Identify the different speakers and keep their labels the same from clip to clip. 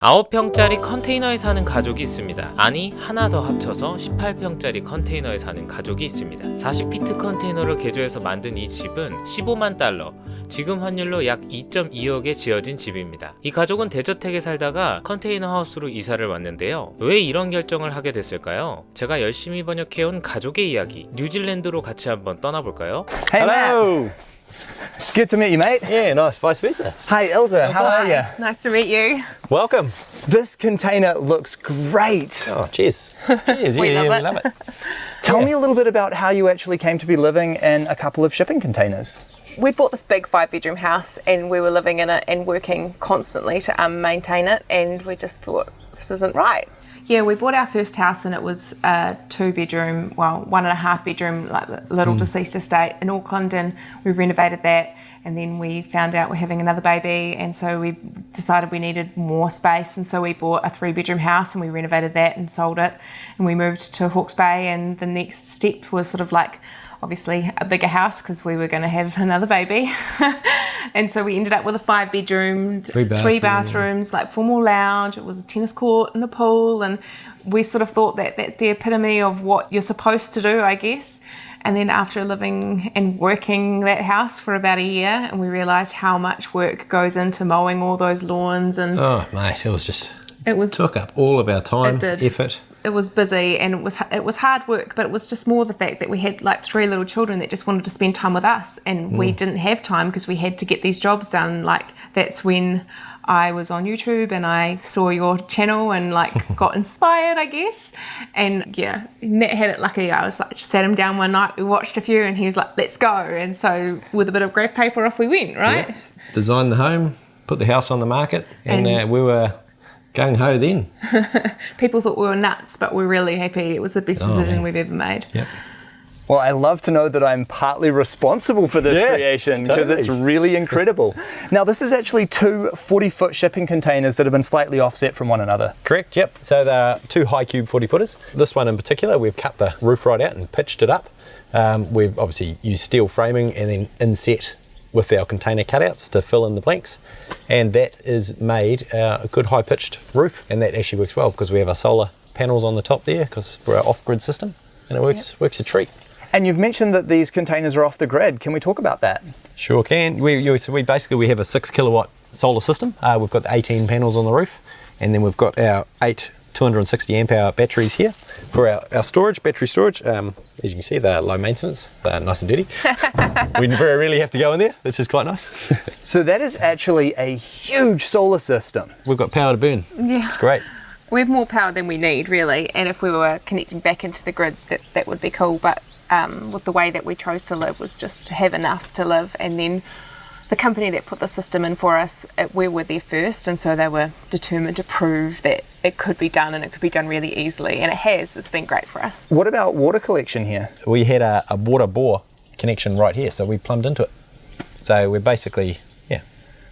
Speaker 1: 9평짜리 컨테이너에 사는 가족이 있습니다. 아니, 하나 더 합쳐서 18평짜리 컨테이너에 사는 가족이 있습니다. 40피트 컨테이너를 개조해서 만든 이 집은 15만 달러, 지금 환율로 약 2.2억에 지어진 집입니다. 이 가족은 대저택에 살다가 컨테이너 하우스로 이사를 왔는데요. 왜 이런 결정을 하게 됐을까요? 제가 열심히 번역해온 가족의 이야기, 뉴질랜드로 같이 한번 떠나볼까요?
Speaker 2: Hey,
Speaker 3: Hello.
Speaker 2: Matt. Good to meet you, mate.
Speaker 3: Yeah, nice. Vice versa.
Speaker 2: Hey, Ilza, how are you?
Speaker 4: Nice to meet you.
Speaker 3: Welcome.
Speaker 2: This container looks great.
Speaker 3: Oh, cheers. Cheers.
Speaker 4: We
Speaker 3: yeah,
Speaker 4: love
Speaker 3: we
Speaker 4: it.
Speaker 3: love it.
Speaker 2: Tell me a little bit about how you actually came to be living in a couple of shipping containers.
Speaker 4: We bought this big 5-bedroom house and we were living in it and working constantly to maintain it, and we just thought, this isn't right.
Speaker 5: Yeah, we bought our first house and it was a 2-bedroom, well, 1.5-bedroom, like little deceased estate in Auckland, and we renovated that. And then we found out we're having another baby, and so we decided we needed more space, and so we bought a 3-bedroom house and we renovated that and sold it, and we moved to Hawke's Bay. And the next step was sort of like, obviously, a bigger house because we were going to have another baby. And so we ended up with a 5-bedroom, three bathrooms, like formal lounge. It was a tennis court and a pool, and we sort of thought that that's the epitome of what you're supposed to do, I guess. And then after living and working that house for about a year, and we realised how much work goes into mowing all those lawns, and
Speaker 3: Oh, mate,
Speaker 5: it was
Speaker 3: took up all of our time,
Speaker 5: It did.
Speaker 3: effort.
Speaker 5: it was busy, and it was hard work, but it was just more the fact that we had like 3 little children that just wanted to spend time with us, and we didn't have time because we had to get these jobs done. Like, that's when I was on YouTube and I saw your channel and like got inspired, I guess. And yeah, Matt had it lucky. I was like, sat him down one night, we watched a few, and he was like, let's go. And so with a bit of graph paper, off we went, right?
Speaker 3: Yeah. Designed the home, put the house on the market, and we were gung-ho then.
Speaker 5: People thought we were nuts, but we're really happy. It was the best decision we've ever made.
Speaker 3: Yep.
Speaker 2: Well, I love to know that I'm partly responsible for this creation because it's really incredible. Now, this is actually 2 40-foot shipping containers that have been slightly offset from one another.
Speaker 3: Correct, yep. So they're 2 high cube 40-footers. This one in particular, we've cut the roof right out and pitched it up. We've obviously used steel framing and then inset with our container cutouts to fill in the blanks, and that is made a good high-pitched roof, and that actually works well because we have our solar panels on the top there because we're our off-grid system, and it works a treat.
Speaker 2: And you've mentioned that these containers are off the grid. Can we talk about that?
Speaker 3: Sure can. We have a 6 kilowatt solar system. We've got 18 panels on the roof, and then we've got our 8 260 amp hour batteries here for our storage, battery storage. As you can see, they're low maintenance, they're nice and dirty. We very rarely have to go in there, which is quite nice.
Speaker 2: So that is actually a huge solar system.
Speaker 3: We've got power to burn.
Speaker 4: Yeah.
Speaker 3: It's great.
Speaker 4: We have more power than we need, really, and if we were connecting back into the grid, that would be cool. But with the way that we chose to live was just to have enough to live. And then the company that put the system in for us, we were there first, and so they were determined to prove that it could be done, and it could be done really easily, and it has. It's been great for us.
Speaker 2: What about water collection here?
Speaker 3: We had a water bore connection right here, so we plumbed into it. So we're basically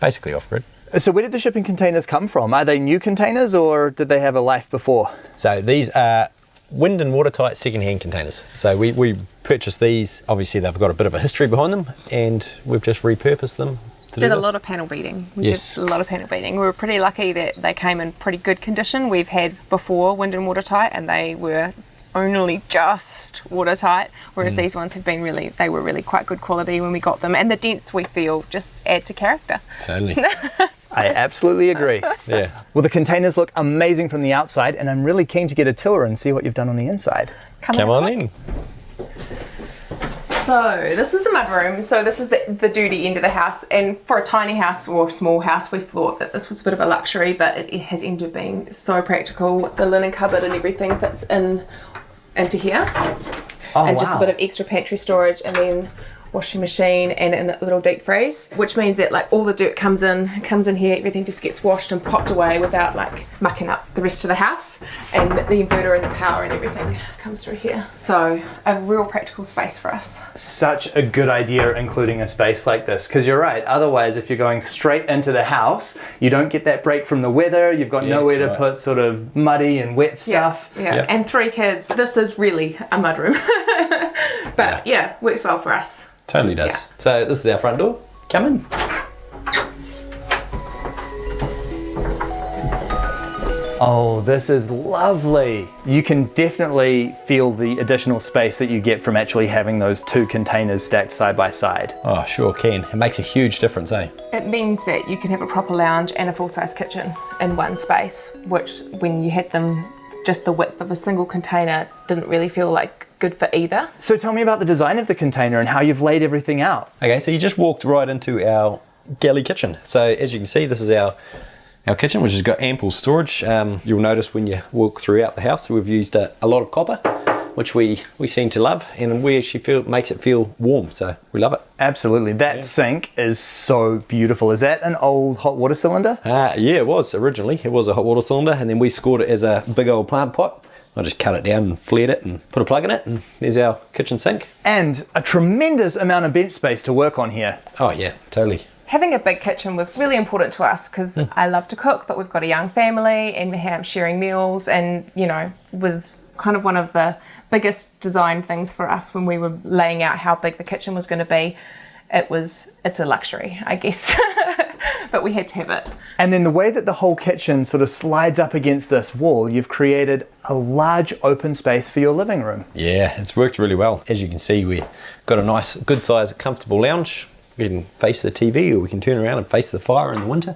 Speaker 3: off-grid.
Speaker 2: So where did the shipping containers come from? Are they new containers or did they have a life before?
Speaker 3: So these are wind and watertight second-hand containers. So we purchased these. Obviously, they've got a bit of a history behind them, and we've just repurposed them to
Speaker 4: Did
Speaker 3: do
Speaker 4: a
Speaker 3: this.
Speaker 4: lot of panel beating. We
Speaker 3: Yes.
Speaker 4: did a lot of panel beating. We were pretty lucky that they came in pretty good condition. We've had before wind and watertight, and they were only just watertight, whereas these ones have been they were really quite good quality when we got them, and the dents, we feel, just add to character.
Speaker 3: Totally.
Speaker 2: I absolutely agree.
Speaker 3: Yeah.
Speaker 2: Well, the containers look amazing from the outside, and I'm really keen to get a tour and see what you've done on the inside.
Speaker 3: Come on in.
Speaker 4: So this is the mudroom. So this is the dirty end of the house, and for a tiny house or a small house, we thought that this was a bit of a luxury, but it has ended up being so practical. The linen cupboard and everything fits into here, and just a bit of extra pantry storage, and then washing machine and a little deep freeze, which means that like all the dirt comes in here, everything just gets washed and popped away without like mucking up the rest of the house, and the inverter and the power and everything comes through here. So a real practical space for us.
Speaker 2: Such a good idea including a space like this, because you're right, otherwise if you're going straight into the house, you don't get that break from the weather, you've got nowhere to put sort of muddy and wet stuff.
Speaker 4: Yeah. And 3 kids, this is really a mudroom. But yeah, works well for us.
Speaker 3: Totally does.
Speaker 4: Yeah.
Speaker 3: So this is our front door. Come in.
Speaker 2: Oh, this is lovely. You can definitely feel the additional space that you get from actually having those two containers stacked side by side.
Speaker 3: Oh, sure can. It makes a huge difference, eh?
Speaker 4: It means that you can have a proper lounge and a full-size kitchen in one space, which when you had them just the width of a single container didn't really feel like good for either.
Speaker 2: So tell me about the design of the container and how you've laid everything out.
Speaker 3: Okay, so you just walked right into our galley kitchen. So as you can see, this is our kitchen, which has got ample storage. You'll notice when you walk throughout the house, we've used a lot of copper, which we seem to love, and we actually feel it makes it feel warm, so we love it.
Speaker 2: Absolutely. That sink is so beautiful. Is that an old hot water cylinder?
Speaker 3: Yeah, it was originally. It was a hot water cylinder, and then we scored it as a big old plant pot. I just cut it down and flared it and put a plug in it, and there's our kitchen sink.
Speaker 2: And a tremendous amount of bench space to work on here.
Speaker 3: Oh yeah, totally.
Speaker 4: Having a big kitchen was really important to us because I love to cook, but we've got a young family and sharing meals, and was kind of one of the biggest design things for us when we were laying out how big the kitchen was going to be. It's a luxury, I guess, but we had to have it.
Speaker 2: And then the way that the whole kitchen sort of slides up against this wall, you've created a large open space for your living room.
Speaker 3: Yeah, it's worked really well. As you can see, we've got a nice, good size, comfortable lounge. We can face the TV, or we can turn around and face the fire in the winter.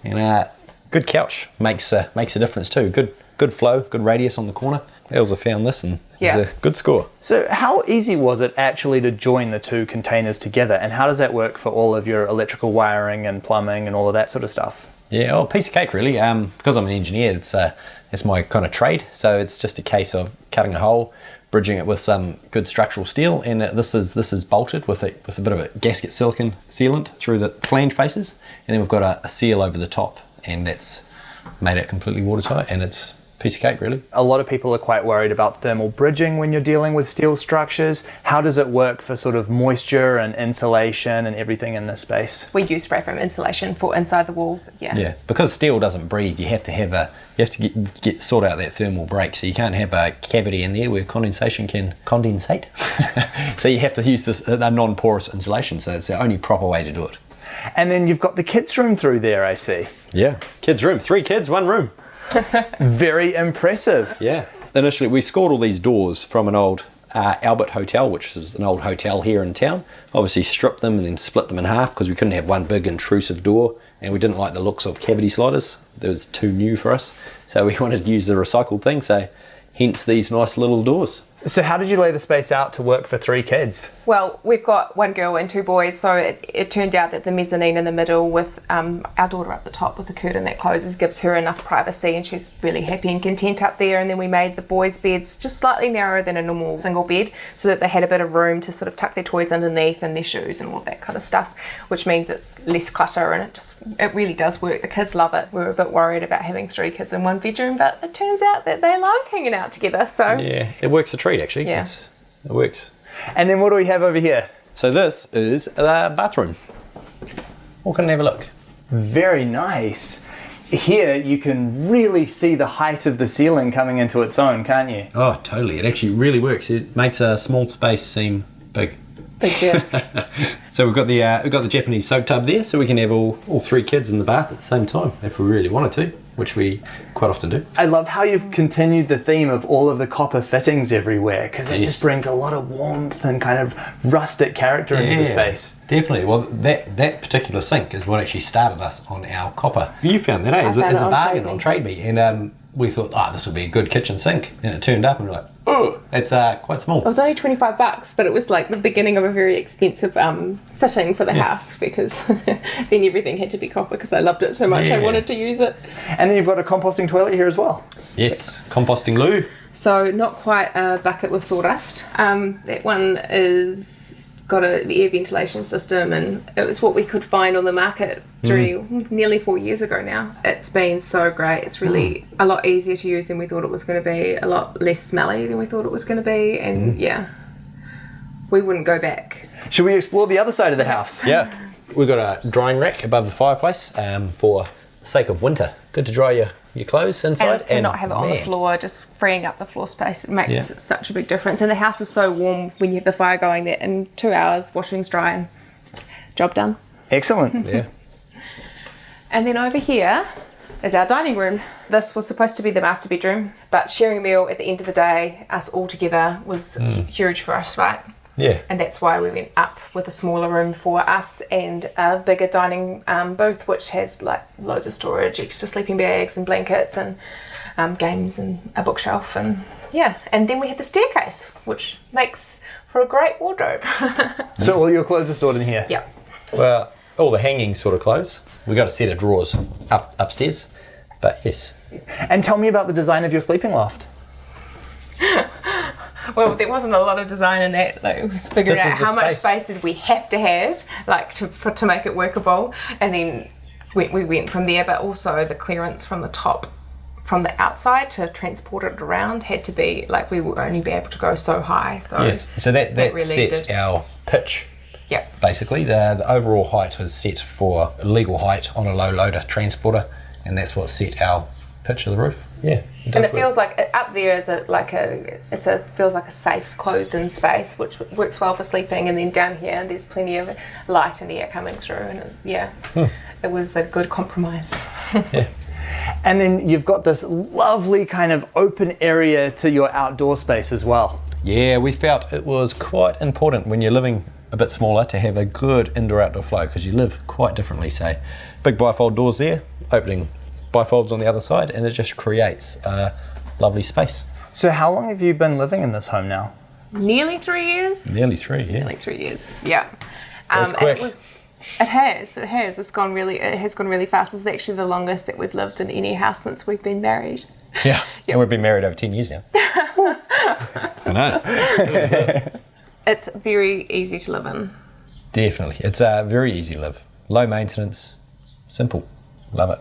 Speaker 3: And good couch makes a difference too. Good flow, good radius on the corner. Elsa found this and it's a good score.
Speaker 2: So how easy was it actually to join the two containers together, and how does that work for all of your electrical wiring and plumbing and all of that sort of stuff?
Speaker 3: Yeah, piece of cake really. Because I'm an engineer, it's my kind of trade. So it's just a case of cutting a hole, bridging it with some good structural steel, and this is bolted with a bit of a gasket silicone sealant through the flange faces, and then we've got a seal over the top, and that's made it completely watertight, and it's a piece of cake really.
Speaker 2: A lot of people are quite worried about thermal bridging when you're dealing with steel structures. How does it work for sort of moisture and insulation and everything in this space?
Speaker 4: We use spray foam insulation for inside the walls. Yeah,
Speaker 3: because steel doesn't breathe, you have to get sort out that thermal break, so you can't have a cavity in there where condensation can condensate. So you have to use a non-porous insulation, so it's the only proper way to do it.
Speaker 2: And then you've got the kids' room through there, I see.
Speaker 3: Yeah, kids' room, 3 kids, 1 room.
Speaker 2: Very impressive.
Speaker 3: Yeah. Initially, we scored all these doors from an old Albert Hotel, which is an old hotel here in town. Obviously stripped them and then split them in half because we couldn't have one big intrusive door, and we didn't like the looks of cavity sliders. It was too new for us. So we wanted to use the recycled thing, so hence these nice little doors.
Speaker 2: So how did you lay the space out to work for 3 kids?
Speaker 4: Well, we've got 1 girl and 2 boys, so it turned out that the mezzanine in the middle with our daughter up the top with the curtain that closes gives her enough privacy, and she's really happy and content up there. And then we made the boys' beds just slightly narrower than a normal single bed so that they had a bit of room to sort of tuck their toys underneath and their shoes and all that kind of stuff, which means it's less clutter, and it really does work. The kids love it. We were a bit worried about having 3 kids in 1 bedroom, but it turns out that they love hanging out together. So
Speaker 3: yeah, it works a treat actually.
Speaker 4: Yeah.
Speaker 3: It works.
Speaker 2: And then what do we have over here?
Speaker 3: So this is the bathroom. Walk in and have a look.
Speaker 2: Very nice. Here you can really see the height of the ceiling coming into its own, can't you?
Speaker 3: Oh, totally. It actually really works. It makes a small space seem big.
Speaker 4: big deal.
Speaker 3: So we've got the Japanese soak tub there, so we can have all 3 kids in the bath at the same time if we really wanted to, which we quite often do.
Speaker 2: I love how you've continued the theme of all of the copper fittings everywhere, because it just brings a lot of warmth and kind of rustic character into the space.
Speaker 3: Definitely. Well, that particular sink is what actually started us on our copper. You found that, eh? It's a bargain on Trade Me, and we thought, this would be a good kitchen sink, and it turned up and we're like, oh, it's quite small.
Speaker 4: It was only $25, but it was like the beginning of a very expensive fitting for the house, because then everything had to be copper because I loved it so much. I wanted to use it.
Speaker 2: And then you've got a composting toilet here as well.
Speaker 3: Yes, composting loo.
Speaker 4: So not quite a bucket with sawdust. That one is got an air ventilation system, and it was what we could find on the market nearly 4 years ago now. It's been so great. It's really a lot easier to use than we thought it was going to be, a lot less smelly than we thought it was going to be, and we wouldn't go back.
Speaker 2: Should we explore the other side of the house?
Speaker 3: Yeah, we've got a drying rack above the fireplace for the sake of winter. Good to dry your clothes inside.
Speaker 4: And to not have it on the floor, just freeing up the floor space. It makes such a big difference. And the house is so warm when you have the fire going that in 2 hours, washing's dry and job done.
Speaker 2: Excellent.
Speaker 3: Yeah.
Speaker 4: And then over here, is our dining room. This was supposed to be the master bedroom, but sharing a meal at the end of the day, us all together, was huge for us, right?
Speaker 3: Yeah.
Speaker 4: And that's why we went up with a smaller room for us and a bigger dining booth, which has like loads of storage, extra sleeping bags and blankets and games and a bookshelf. And yeah, and then we had the staircase, which makes for a great wardrobe.
Speaker 2: So all your clothes are stored in here?
Speaker 4: Yeah.
Speaker 3: Well, all the hanging sort of clothes. We got a set of drawers upstairs, but yes.
Speaker 2: And tell me about the design of your sleeping loft.
Speaker 4: Well, there wasn't a lot of design in that. Like, it was figuring
Speaker 3: This
Speaker 4: out
Speaker 3: is the
Speaker 4: how much
Speaker 3: space.
Speaker 4: space did we have to have, like to make it workable, and then we went from there. But also the clearance from the top, from the outside to transport it around had to be like we would only be able to go so high. So
Speaker 3: Yes, so that
Speaker 4: really
Speaker 3: set
Speaker 4: did.
Speaker 3: our pitch.
Speaker 4: Yeah.
Speaker 3: Basically, the overall height was set for legal height on a low loader transporter, and that's what set our pitch of the roof. Yeah,
Speaker 4: And
Speaker 3: does
Speaker 4: it
Speaker 3: work.
Speaker 4: feels like up there is feels like a safe, closed-in space, which works well for sleeping. And then down here, there's plenty of light and air coming through, and it was a good compromise.
Speaker 3: Yeah.
Speaker 2: And then you've got this lovely kind of open area to your outdoor space as well.
Speaker 3: Yeah, we felt it was quite important when you're living a bit smaller to have a good indoor-outdoor flow, because you live quite differently. Say, big bifold doors there, opening bifolds on the other side, and it just creates a lovely space.
Speaker 2: So how long have you been living in this home now?
Speaker 4: Nearly 3 years.
Speaker 3: Nearly 3, yeah.
Speaker 4: Nearly 3 years. Yeah.
Speaker 3: was quick.
Speaker 4: It has. It has gone really fast. It's actually the longest that we've lived in any house since we've been married.
Speaker 3: Yeah, and we've been married over 10 years now. I know.
Speaker 4: It's very easy to live in.
Speaker 3: Definitely. It's very easy to live. Low maintenance, simple. Love it.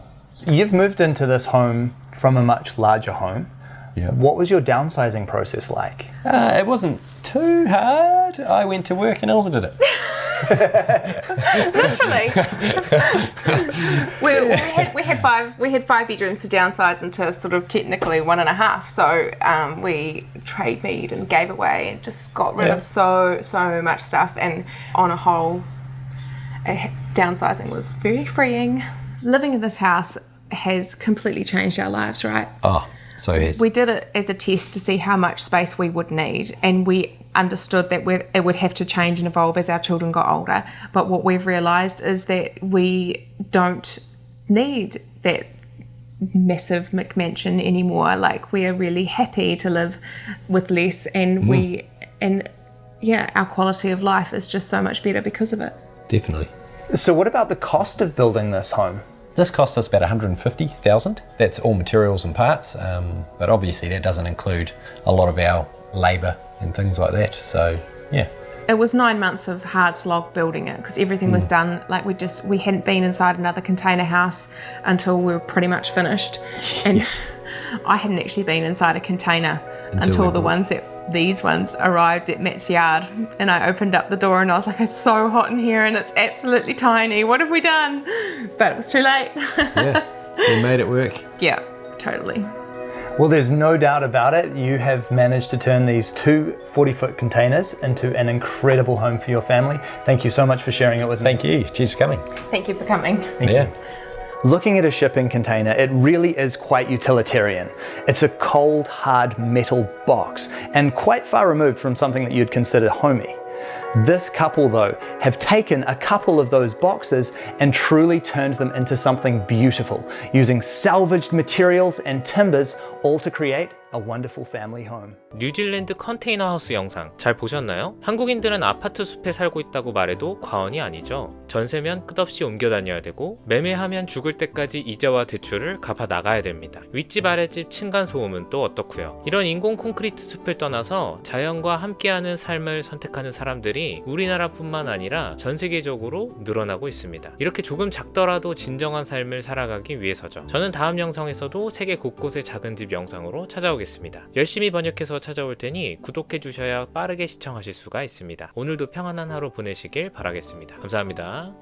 Speaker 2: You've moved into this home from a much larger home.
Speaker 3: Yeah.
Speaker 2: What was your downsizing process like?
Speaker 3: It wasn't too hard. I went to work and Elsa did it.
Speaker 4: Literally. we had five bedrooms to downsize into sort of technically 1.5. So we trade meed and gave away and just got rid of so much stuff. And on a whole, downsizing was very freeing. Living in this house has completely changed our lives, right?
Speaker 3: Oh, so yes.
Speaker 4: We did it as a test to see how much space we would need, and we understood that it would have to change and evolve as our children got older. But what we've realised is that we don't need that massive McMansion anymore. Like, we are really happy to live with less, and our quality of life is just so much better because of it.
Speaker 3: Definitely.
Speaker 2: So what about the cost of building this home?
Speaker 3: This cost us about $150,000. That's all materials and parts, but obviously that doesn't include a lot of our labour and things like that. So yeah.
Speaker 4: It was 9 months of hard slog building it, because everything was done. Like, we hadn't been inside another container house until we were pretty much finished, and I hadn't actually been inside a container until these ones arrived at Matt's yard, and I opened up the door and I was like, it's so hot in here and it's absolutely tiny. What have we done? But it was too late.
Speaker 3: Yeah, we made it work.
Speaker 4: Yeah, totally.
Speaker 2: Well, there's no doubt about it. You have managed to turn these two 40-foot containers into an incredible home for your family. Thank you so much for sharing it with me.
Speaker 3: Thank you. Cheers for coming.
Speaker 4: Thank you for coming.
Speaker 2: Thank
Speaker 3: Yeah.
Speaker 2: you. Looking at a shipping container, it really is quite utilitarian. It's a cold, hard metal box, and quite far removed from something that you'd consider homey. This couple, though, have taken a couple of those boxes and truly turned them into something beautiful, using salvaged materials and timbers, all to create a wonderful family home.
Speaker 1: 뉴질랜드 컨테이너 하우스 영상 잘 보셨나요? 한국인들은 아파트 숲에 살고 있다고 말해도 과언이 아니죠. 전세면 끝없이 옮겨 다녀야 되고, 매매하면 죽을 때까지 이자와 대출을 갚아 나가야 됩니다. 윗집 아랫집 층간소음은 또 어떻고요. 이런 인공 콘크리트 숲을 떠나서 자연과 함께하는 삶을 선택하는 사람들이 우리나라뿐만 아니라 전 세계적으로 늘어나고 있습니다. 이렇게 조금 작더라도 진정한 삶을 살아가기 위해서죠. 저는 다음 영상에서도 세계 곳곳의 작은 집 영상으로 찾아오겠습니다. 열심히 번역해서 찾아올 테니 구독해 주셔야 빠르게 시청하실 수가 있습니다. 오늘도 평안한 하루 보내시길 바라겠습니다. 감사합니다.